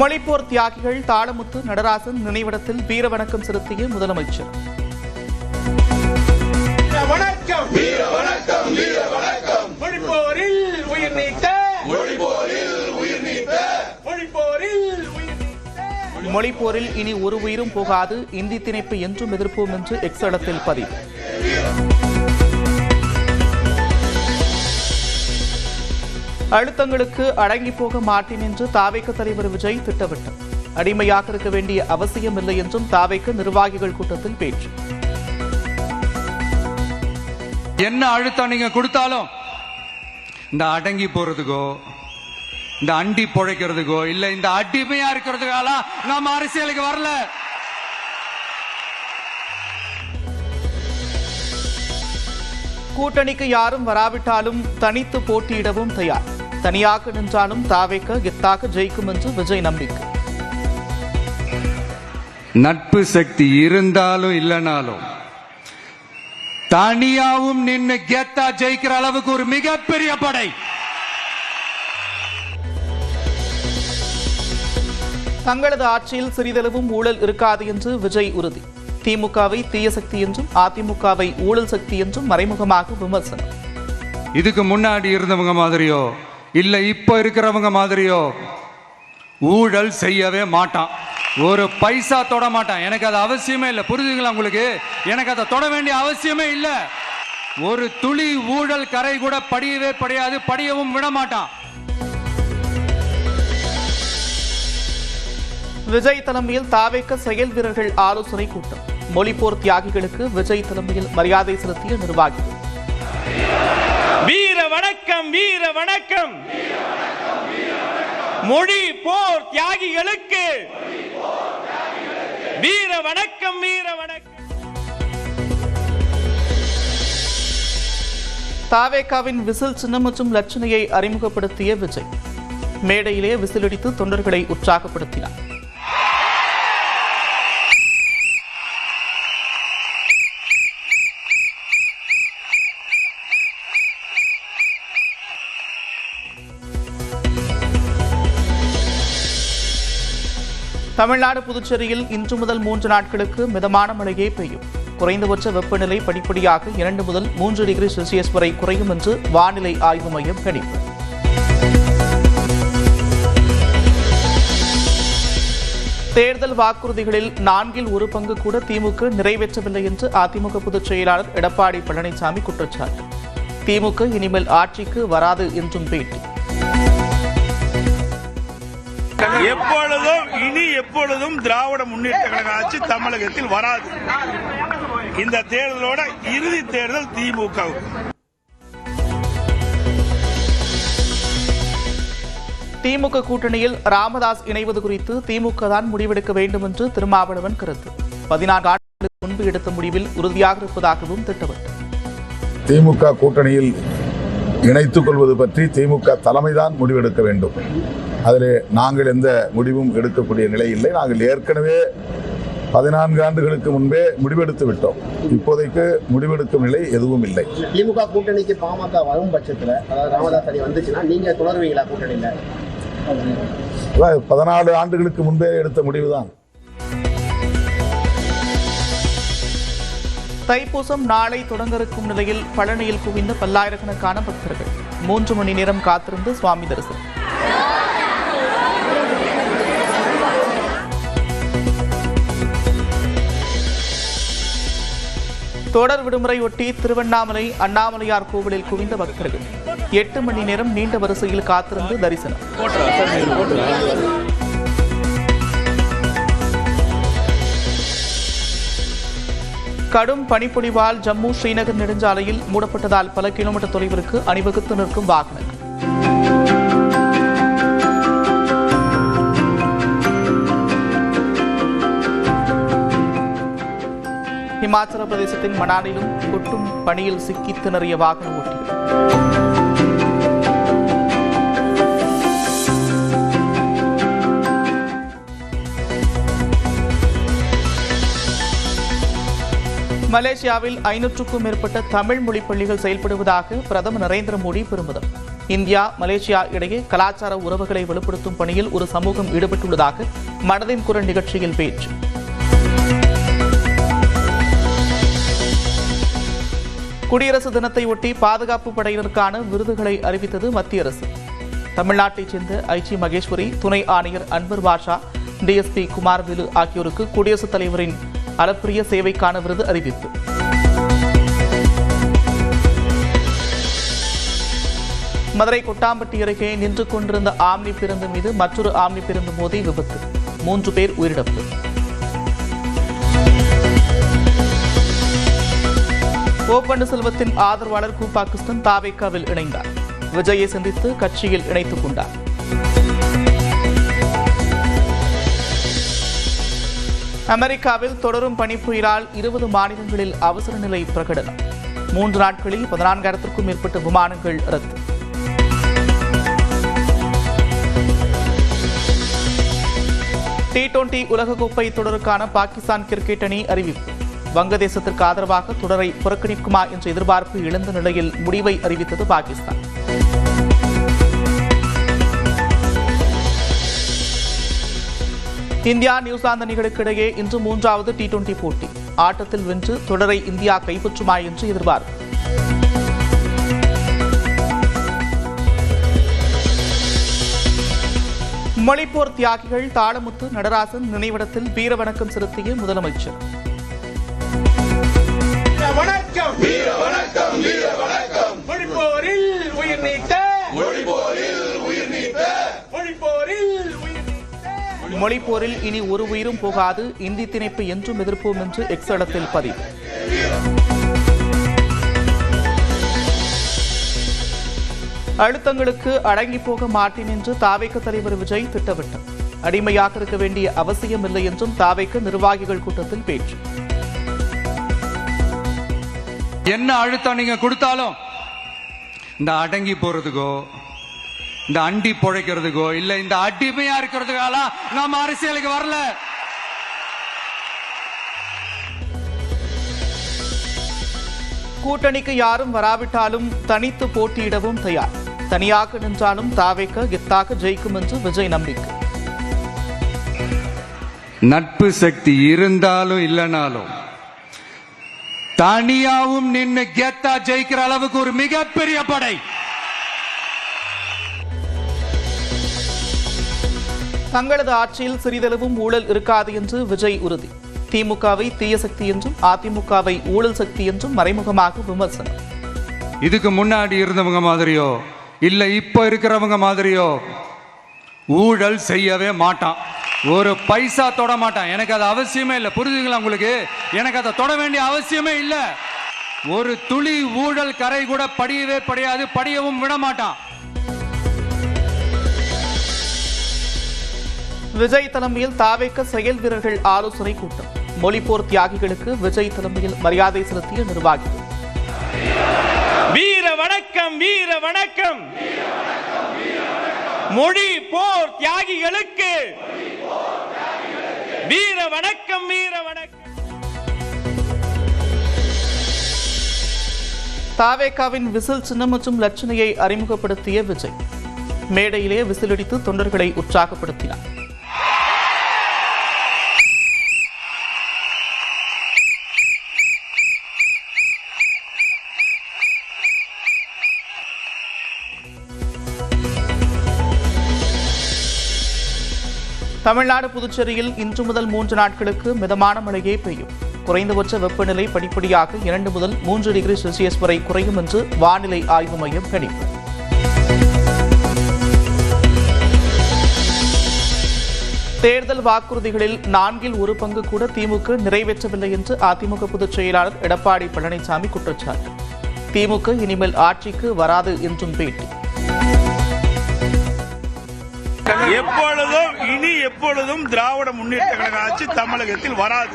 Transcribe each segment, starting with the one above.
மொழிப்போர் தியாகிகள் தாளமுத்து நடராசன் நினைவிடத்தில் வீர வணக்கம் செலுத்திய முதலமைச்சர். மொழிப்போரில் இனி ஒரு உயிரும் போகாது, இந்தி திணிப்பை என்றும் எதிர்ப்போம் என்று எக்ஸ் தளத்தில் பதிவு. அழுத்தங்களுக்கு அடங்கி போக மாட்டேன் என்று தாவேக தலைவர் விஜய் திட்டவட்டம். அடிமையாக இருக்க வேண்டிய அவசியம் இல்லை என்றும் தாவேக நிர்வாகிகள் கூட்டத்தில் பேச்சு. என்ன அழுத்தம் நீங்க கொடுத்தாலும் இந்த அடங்கி போறதுக்கோ இந்த அண்டி பொழைக்கிறதுக்கோ இல்ல இந்த அடிமையா இருக்கிறதுக்கால நாம அரசியலுக்கு வரல. கூட்டணிக்கு யாரும் வராவிட்டாலும் தனித்து போட்டியிடவும் தயார். தனியாக நின்றாலும் தாவேக கெத்தாக ஜெயிக்கும் என்று விஜய் நம்பிக்கை. நட்பு சக்தி இருந்தாலும் இல்லைனாலும் தனியாவும் நின்று கெத்தா ஜெயிக்கிற அளவுக்கு ஒரு மிகப்பெரிய படை. தங்களது ஆட்சியில் சிறிதளவும் ஊழல் இருக்காது என்று விஜய் உறுதி. திமுகவை தீய சக்தி என்றும் அதிமுகவை ஊழல் சக்தி என்றும் மறைமுகமாக விமர்சனம். இதுக்கு முன்னாடி இருந்தவங்க மாதிரியோ இல்ல இப்ப இருக்கிறவங்க மாதிரியோ ஊழல் செய்யவே மாட்டான். ஒரு பைசா தொட மாட்டான். எனக்கு அது அவசியமே இல்லை. புரிஞ்சுங்களா உங்களுக்கு? எனக்கு அதை தொட வேண்டிய அவசியமே இல்லை. ஒரு துளி ஊழல் கரை கூட படியவே படியாது, படியவும் விட மாட்டான். விஜய் தலைமையில் தாவேக செயல் வீரர்கள் ஆலோசனை கூட்டம். மொழிப்போர் தியாகிகளுக்கு விஜய் தலைமையில் மரியாதை செலுத்திய நிர்வாகிகள். வீர வணக்கம், வீர வணக்கம். மொழி போர் தியாகிகளுக்கு வீர வணக்கம், வீர வணக்கம். தாவேகாவின் விசில் சின்னம் மற்றும் லட்சணையை அறிமுகப்படுத்திய விஜய் மேடையிலே விசிலடித்து தொண்டர்களை உற்சாகப்படுத்தினார். தமிழ்நாடு புதுச்சேரியில் இன்று முதல் 3 நாட்களுக்கு மிதமான மழையே பெய்யும். குறைந்தபட்ச வெப்பநிலை படிப்படியாக 2 முதல் 3 டிகிரி செல்சியஸ் வரை குறையும் என்று வானிலை ஆய்வு மையம் கணிப்பு. தேர்தல் வாக்குறுதிகளில் 4 1 பங்கு கூட திமுக நிறைவேற்றவில்லை என்று அதிமுக பொதுச் செயலாளர் எடப்பாடி பழனிசாமி குற்றச்சாட்டு. திமுக இனிமேல் ஆட்சிக்கு வராது என்றும் பேட்டி. எப்பொழுதும் திராவிட முன்னேற்ற கழக ஆட்சி தமிழகத்தில் வராது. இந்த தேர்தலோட இறுதி தேர்தல் திமுக. திமுக கூட்டணியில் ராமதாஸ் இணைவது குறித்து திமுக தான் முடிவெடுக்க வேண்டும் என்று திருமாவளவன் கருத்து. 14 ஆண்டுகளுக்கு முன்பு எடுத்த முடிவில் உறுதியாக இருப்பதாகவும் திட்டவட்டம். திமுக கூட்டணியில் இணைத்துக் கொள்வது பற்றி திமுக தலைமைதான் முடிவெடுக்க வேண்டும். அதில் நாங்கள் எந்த முடிவும் எடுக்கக்கூடிய நிலை இல்லை. நாங்கள் ஏற்கனவே 14 ஆண்டுகளுக்கு முன்பே முடிவெடுத்து விட்டோம். இப்போதைக்கு முடிவெடுக்கும் நிலை எதுவும் இல்லை. திமுக கூட்டணிக்கு பாமக வரும் பட்சத்தில், அதாவது ராமதாஸ் அணி வந்துச்சுன்னா நீங்க தொடருவீங்களா கூட்டணியில்? 14 ஆண்டுகளுக்கு முன்பே எடுத்த முடிவுதான். தைப்பூசம் நாளை தொடங்க இருக்கும் நிலையில் பழனியில் குவிந்த பல்லாயிரக்கணக்கான பக்தர்கள் 3 மணி நேரம் காத்திருந்து சுவாமி தரிசனம். தொடர் விடுமுறையொட்டி திருவண்ணாமலை அண்ணாமலையார் கோவிலில் குவிந்த பக்தர்கள் 8 மணி நேரம் நீண்ட வரிசையில் காத்திருந்து தரிசனம். கடும் பனிப்பொழிவால் ஜம்மு ஸ்ரீநகர் நெடுஞ்சாலையில் மூடப்பட்டதால் பல கிலோமீட்டர் தொலைவிற்கு அணிவகுத்து நிற்கும் வாகனங்கள். இமாச்சல பிரதேசத்தின் மணாலிலும் கொட்டும் பனியில் சிக்கி திணறிய வாகன ஓட்டிகள். மலேசியாவில் 500க்கும் மேற்பட்ட தமிழ் மொழி பள்ளிகள் செயல்படுவதாக பிரதமர் நரேந்திர மோடி பெருமிதம். இந்தியா மலேசியா இடையே கலாச்சார உறவுகளை வலுப்படுத்தும் பணியில் ஒரு சமூகம் ஈடுபட்டுள்ளதாக மனதின் குரல் நிகழ்ச்சியில் பேச்சு. குடியரசு தினத்தையொட்டி பாதுகாப்பு படையினருக்கான விருதுகளை அறிவித்தது மத்திய அரசு. தமிழ்நாட்டைச் சேர்ந்த ஐஜி மகேஸ்வரி, துணை ஆணையர் அன்வர் பாஷா, டிஎஸ்பி குமாரவேலு ஆகியோருக்கு குடியரசுத் தலைவரின் அளப்பரிய சேவைக்கான விருது அறிவிப்பு. மதுரை கொட்டாம்பட்டி அருகே நின்று கொண்டிருந்த ஆம்னி பேருந்து மீது மற்றொரு ஆம்னி பேருந்து மோதி விபத்து, 3 பேர் உயிரிழப்பு. ஓ பன்னீர்செல்வத்தின் ஆதரவாளர் கு பாகிஸ்தான் தாவேகாவில் இணைந்தார். விஜயை சந்தித்து கட்சியில் இணைத்துக் கொண்டார். அமெரிக்காவில் தொடரும் பனிப்புயலால் 20 மாநிலங்களில் அவசர நிலை பிரகடனம். 3 நாட்களில் 14,000க்கும் மேற்பட்ட விமானங்கள் ரத்து. T20 உலகக்கோப்பை தொடருக்கான பாகிஸ்தான் கிரிக்கெட் அணி அறிவிப்பு. வங்கதேசத்திற்கு ஆதரவாக தொடரை புறக்கணிக்குமா என்ற எதிர்பார்ப்பு எழுந்த நிலையில் முடிவை அறிவித்தது பாகிஸ்தான். இந்தியா நியூசிலாந்து அணிகளுக்கு இடையே இன்று 3வது T20 போட்டி. ஆட்டத்தில் வென்று தொடரை இந்தியா கைப்பற்றுமா என்று எதிர்பார்ப்பு. மொழிப்போர் தியாகிகள் தாளமுத்து நடராசன் நினைவிடத்தில் வீர வணக்கம் செலுத்திய முதலமைச்சர். வணக்கம் வீர வணக்கம் வீர வணக்கம். மொழிப்போரில் உயிர் நீத்த மொழிப்போரில் உயிர் நீத்த மொழிப்போரில் உயிர் நீத்த. மொழிப்போரில் இனி ஒரு உயிரும் போகாது, இந்தி திணிப்பு என்றும் எதிர்ப்போம் என்று எக்ஸ் தளத்தில் பதிவு. அழுத்தங்களுக்கு அடங்கி போக மாட்டேன் என்று தாவேக தலைவர் விஜய் திட்டவட்டம். அடிமையாக இருக்க வேண்டிய அவசியம் இல்லை என்றும் தாவேக நிர்வாகிகள் கூட்டத்தில் பேச்சு. என்ன அழுத்தம் நீங்க கொடுத்தாலும் இந்த அடங்கி போறதுக்கோ, இந்த அண்டி பொழைக்கிறதுக்கோ, இல்ல இந்த அடிமையா இருக்கிறதுக்கால நாம அரசியலுக்கு வரல. கூட்டணிக்கு யாரும் வராவிட்டாலும் தனித்து போட்டியிடவும் தயார். தனியாக நின்றாலும் தாவேக கெத்தாக ஜெயிக்கும் என்று விஜய் நம்பிக்கை. நட்பு சக்தி இருந்தாலும் இல்லைனாலும் தனியாவும் நின்று கெத்தா ஜெயிக்கிற அளவுக்கு ஒரு மிகப்பெரிய படை. தங்களது ஆட்சியில் சிறிதளவும் ஊழல் இருக்காது என்று விஜய் உறுதி. திமுகவை தீய சக்தி என்றும் அதிமுகவை ஊழல் சக்தி என்றும் மறைமுகமாக விமர்சனம். இதுக்கு முன்னாடி இருந்தவங்க மாதிரியோ இல்ல இப்ப இருக்கிறவங்க மாதிரியோ ஊழல் செய்யவே மாட்டான். ஒரு பைசா தொட மாட்டான். எனக்கு அது அவசியமே இல்லை. புரிஞ்சுங்களா உங்களுக்கு? எனக்கு அதை தொட வேண்டிய அவசியமே இல்லை. ஒரு துளி ஊழல் கரை கூட படியவே படியாது, படியவும் விட மாட்டான். விஜய் தலைமையில் தாவேக செயல் வீரர்கள் ஆலோசனை கூட்டம். மொழிப்போர் தியாகிகளுக்கு விஜய் தலைமையில் மரியாதை செலுத்திய நிர்வாகிகள். வீர வணக்கம் வீர வணக்கம். மொழி போர் தியாகிகளுக்கு வீர வணக்கம் வீர வணக்கம். தாவேகாவின் விசில் சின்னம் மற்றும் லட்சணையை அறிமுகப்படுத்திய விஜய் மேடையிலே விசிலடித்து தொண்டர்களை உற்சாகப்படுத்தினார். தமிழ்நாடு புதுச்சேரியில் இன்று முதல் 3 நாட்களுக்கு மிதமான மழையே பெய்யும். குறைந்தபட்ச வெப்பநிலை படிப்படியாக 2 முதல் 3 டிகிரி செல்சியஸ் வரை குறையும் என்று வானிலை ஆய்வு மையம் கணிப்பு. தேர்தல் வாக்குறுதிகளில் 1/4 பங்கு கூட திமுக நிறைவேற்றவில்லை என்று அதிமுக பொதுச் செயலாளர் எடப்பாடி பழனிசாமி குற்றச்சாட்டு. திமுக இனிமேல் ஆட்சிக்கு வராது என்றும் பேட்டி. எப்பொழுதும் திராவிட முன்னேற்ற கழக ஆட்சி தமிழகத்தில் வராது.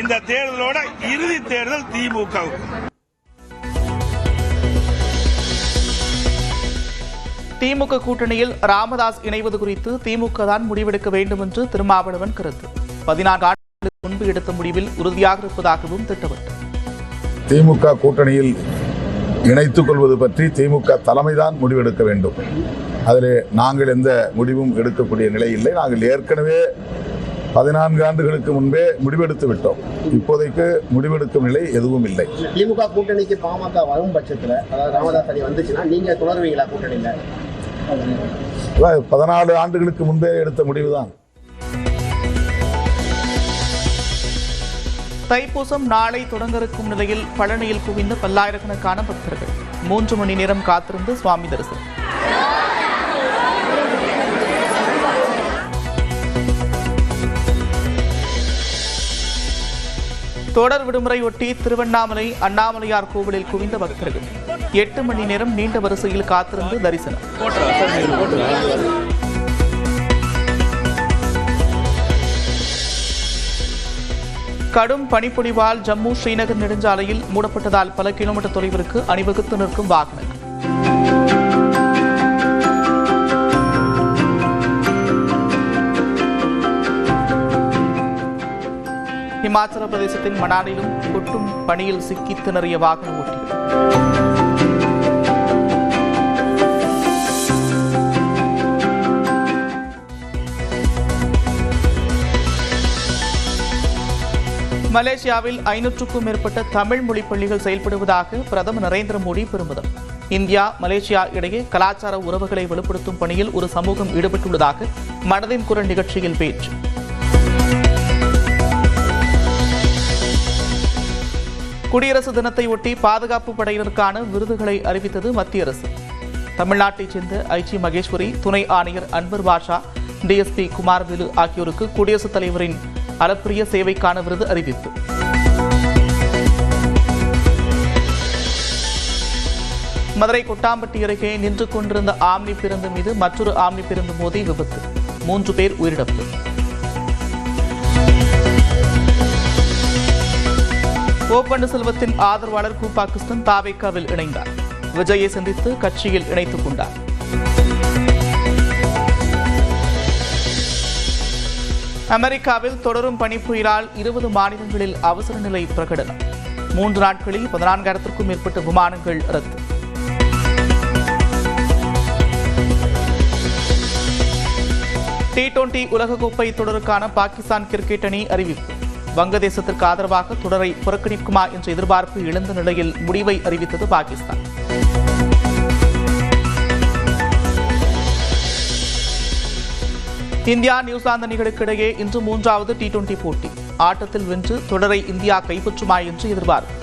இந்த தேர்தலோட இறுதி தேர்தல் திமுக. திமுக கூட்டணியில் ராமதாஸ் இணைவது குறித்து திமுக தான் முடிவெடுக்க வேண்டும் என்று திருமாவளவன் கருத்து. 14 ஆண்டுகளுக்கு முன்பு எடுத்த முடிவில் உறுதியாக இருப்பதாகவும் திட்டவட்டம். திமுக கூட்டணியில் இணைத்துக் கொள்வது பற்றி திமுக தலைமைதான் முடிவெடுக்க வேண்டும். அதில் நாங்கள் எந்த முடிவும் எடுக்கக்கூடிய நிலை இல்லை. நாங்கள் ஏற்கனவே 14 ஆண்டுகளுக்கு முன்பே முடிவெடுத்து விட்டோம். இப்போதைக்கு முடிவெடுக்கும் நிலை எதுவும் இல்லை. திமுக கூட்டணிக்கு பாமக வரும் பட்சத்தில், அதாவது ராமதாஸ் அணி வந்துச்சுன்னா நீங்க தொடருவீங்களா கூட்டணியில்? 14 ஆண்டுகளுக்கு முன்பே எடுத்த முடிவுதான். தைப்பூசம் நாளை தொடங்க இருக்கும் நிலையில் பழனியில் குவிந்த பல்லாயிரக்கணக்கான பக்தர்கள் 3 மணி நேரம் காத்திருந்து சுவாமி தரிசனம். தொடர் விடுமுறையொட்டி திருவண்ணாமலை அண்ணாமலையார் கோவிலில் குவிந்த பக்தர்கள் 8 மணி நேரம் நீண்ட வரிசையில் காத்திருந்து தரிசனம். கடும் பனிப்பொழிவால் ஜம்மு ஸ்ரீநகர் நெடுஞ்சாலையில் மூடப்பட்டதால் பல கிலோமீட்டர் தொலைவிற்கு அணிவகுத்து நிற்கும் வாகனங்கள். இமாச்சல பிரதேசத்தின் மணாலிலும் கொட்டும் பனியில் சிக்கி திணறிய வாகன ஓட்டிகள். மலேசியாவில் 500க்கும் மேற்பட்ட தமிழ் மொழி பள்ளிகள் செயல்படுவதாக பிரதமர் நரேந்திர மோடி பெருமிதம். இந்தியா மலேசியா இடையே கலாச்சார உறவுகளை வலுப்படுத்தும் பணியில் ஒரு சமூகம் ஈடுபட்டுள்ளதாக மனதின் குரல் நிகழ்ச்சியில் பேச்சு. குடியரசு தினத்தை ஒட்டி பாதுகாப்பு படையினருக்கான விருதுகளை அறிவித்தது மத்திய அரசு. தமிழ்நாட்டைச் சேர்ந்த ஐஜி மகேஸ்வரி, துணை ஆணையர் அன்வர் பாஷா, டிஎஸ்பி குமார்வேலு ஆகியோருக்கு குடியரசுத் தலைவரின் அளப்பரிய சேவைக்கான விருது அறிவிப்பு. மதுரை கொட்டாம்பட்டி அருகே நின்று கொண்டிருந்த ஆம்னி பேருந்து மீது மற்றொரு ஆம்னி பேருந்து மோதி விபத்து. 3 பேர் உயிரிழப்பு. ஓபன்னீர்செல்வத்தின் ஆதரவாளர் கூப்பா கிருஷ்ணன் தாவேக்காவில் இணைந்தார். விஜயை சந்தித்து கட்சியில் இணைத்துக் கொண்டார். அமெரிக்காவில் தொடரும் பனிப்புயலால் 20 மாநிலங்களில் அவசர நிலை பிரகடனம். 3 நாட்களில் 14,000க்கும் மேற்பட்ட விமானங்கள் ரத்து. T20 உலகக்கோப்பை தொடருக்கான பாகிஸ்தான் கிரிக்கெட் அணி அறிவிப்பு. வங்கதேசத்திற்கு ஆதரவாக தொடரை புறக்கணிக்குமா என்ற எதிர்பார்ப்பு எழுந்த நிலையில் முடிவை அறிவித்தது பாகிஸ்தான். இந்தியா நியூசிலாந்து அணிகளுக்கு இடையே இன்று 3வது T20 போட்டி. ஆட்டத்தில் வென்று தொடரை இந்தியா கைப்பற்றுமா என்று எதிர்பார்ப்பு.